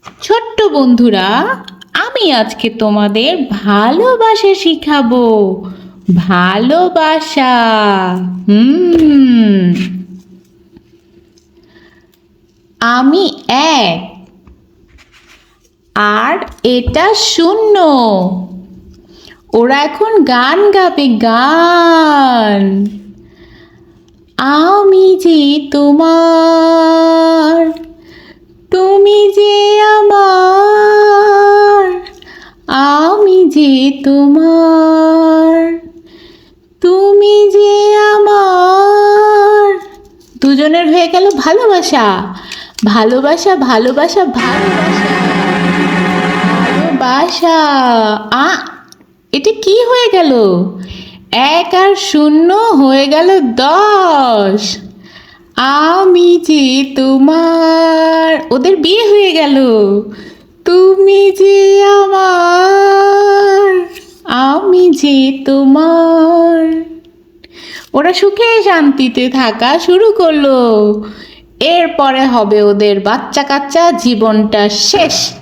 ছোট্ট বন্ধুরা, আমি আজকে তোমাদের ভালোবাসা শিখাবো। ভালোবাসা। হুম। আমি এক, আর এটা শূন্য। ওরা এখন গান গাবে, গান। আমি যে তোমার, তুমি যে আমার। আমি যে তোমার, তুমি যে আমার। দুজনের হয়ে গেল ভালোবাসা। ভালোবাসা, ভালোবাসা, ভালোবাসা, ভালোবাসা। আ এটা কি হয়ে গেল? এক আর শূন্য হয়ে গেল 10। আমি যে তোমার, ওদের বিয়ে হয়ে গেল। তুমি যে আমার, আমি যে তোমার। ওরা সুখে শান্তিতে থাকা শুরু করলো। এরপরে হবে ওদের বাচ্চা কাচ্চা, জীবনটা শেষ।